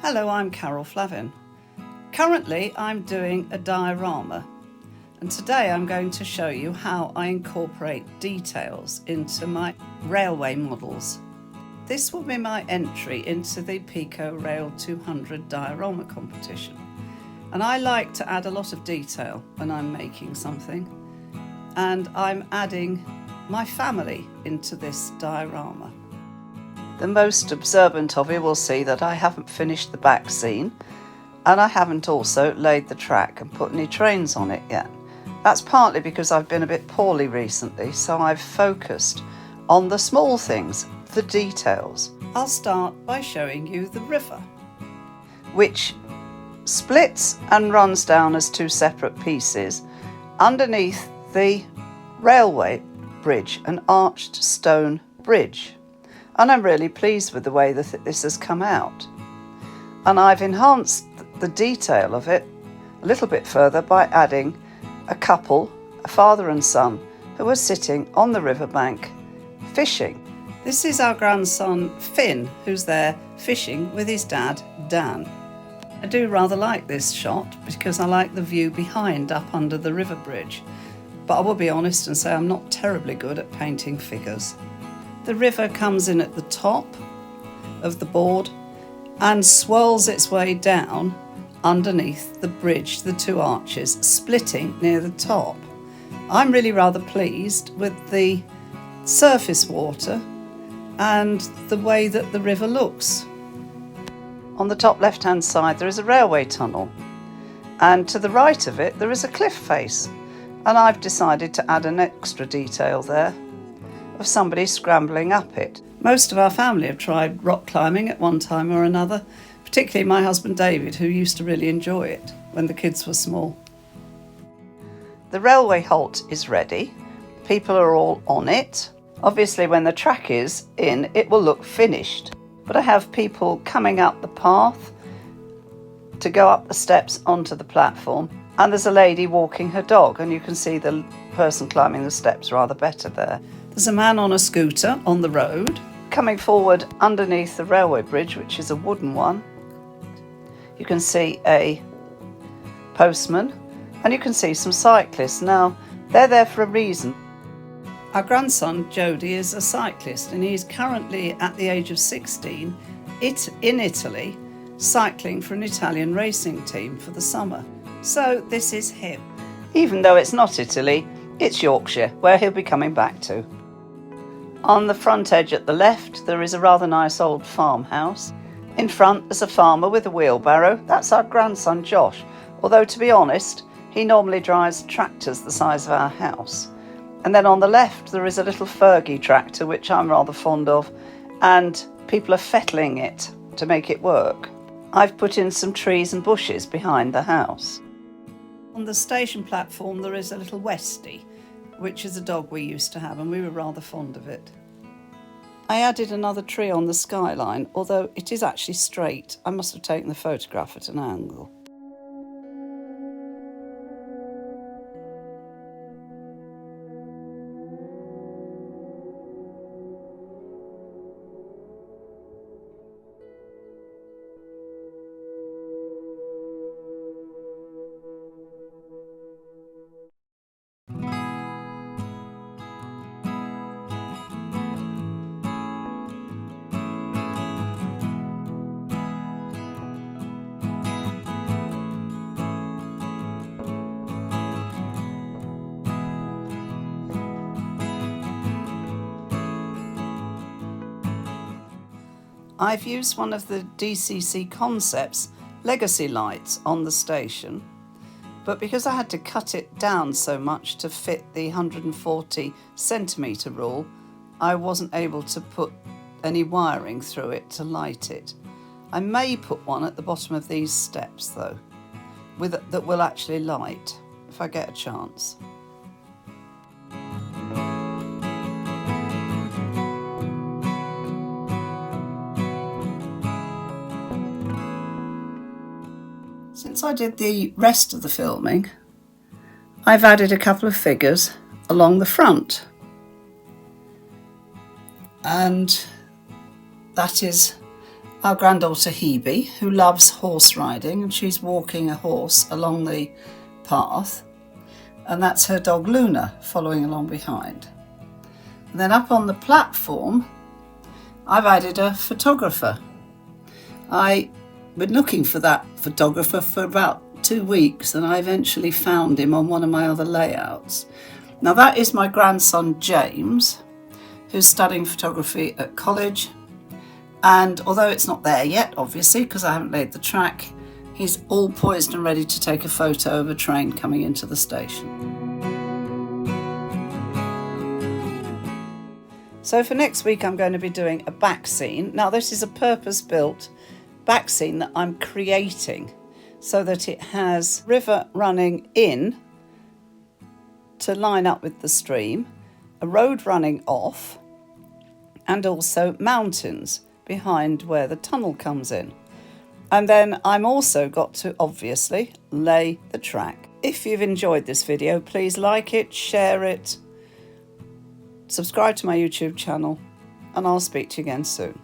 Hello, I'm Carol Flavin. Currently I'm doing a diorama, and today I'm going to show you how I incorporate details into my railway models. This will be my entry into the Pico Rail 200 diorama competition, and I like to add a lot of detail when I'm making something, and I'm adding my family into this diorama. The most observant of you will see that I haven't finished the back scene, and I haven't also laid the track and put any trains on it yet. That's partly because I've been a bit poorly recently, so I've focused on the small things, the details. I'll start by showing you the river, which splits and runs down as two separate pieces underneath the railway bridge, an arched stone bridge. And I'm really pleased with the way that this has come out. And I've enhanced the detail of it a little bit further by adding a couple, a father and son, who are sitting on the riverbank fishing. This is our grandson Finn, who's there fishing with his dad Dan. I do rather like this shot because I like the view behind up under the river bridge, but I will be honest and say I'm not terribly good at painting figures. The river comes in at the top of the board and swirls its way down underneath the bridge, the two arches, splitting near the top. I'm really rather pleased with the surface water and the way that the river looks. On the top left-hand side there is a railway tunnel, and to the right of it there is a cliff face, and I've decided to add an extra detail there of somebody scrambling up it. Most of our family have tried rock climbing at one time or another, particularly my husband David, who used to really enjoy it when the kids were small. The railway halt is ready. People are all on it. Obviously when the track is in, it will look finished, but I have people coming up the path to go up the steps onto the platform, and there's a lady walking her dog, and you can see the person climbing the steps rather better there. There's a man on a scooter on the road. Coming forward underneath the railway bridge, which is a wooden one, you can see a postman, and you can see some cyclists. Now, they're there for a reason. Our grandson Jody is a cyclist, and he's currently at the age of 16 in Italy, cycling for an Italian racing team for the summer. So this is him. Even though it's not Italy, it's Yorkshire, where he'll be coming back to. On the front edge at the left, there is a rather nice old farmhouse. In front, there's a farmer with a wheelbarrow. That's our grandson Josh, although to be honest, he normally drives tractors the size of our house. And then on the left, there is a little Fergie tractor, which I'm rather fond of, and people are fettling it to make it work. I've put in some trees and bushes behind the house. On the station platform, there is a little Westie, which is a dog we used to have, and we were rather fond of it. I added another tree on the skyline, although it is actually straight. I must have taken the photograph at an angle. I've used one of the DCC Concepts legacy lights on the station, but because I had to cut it down so much to fit the 140 centimetre rule, I wasn't able to put any wiring through it to light it. I may put one at the bottom of these steps though, that will actually light if I get a chance. Since I did the rest of the filming, I've added a couple of figures along the front. And that is our granddaughter Hebe, who loves horse riding, and she's walking a horse along the path, and that's her dog Luna following along behind. And then up on the platform I've added a photographer. I've been looking for that photographer for about 2 weeks, and I eventually found him on one of my other layouts. Now that is my grandson James, who's studying photography at college, and although it's not there yet obviously because I haven't laid the track, he's all poised and ready to take a photo of a train coming into the station. So for next week I'm going to be doing a back scene. Now this is a purpose-built back scene that I'm creating so that it has river running in to line up with the stream, a road running off, and also mountains behind where the tunnel comes in. And then I'm also got to obviously lay the track. If you've enjoyed this video, please like it, share it, subscribe to my YouTube channel, and I'll speak to you again soon.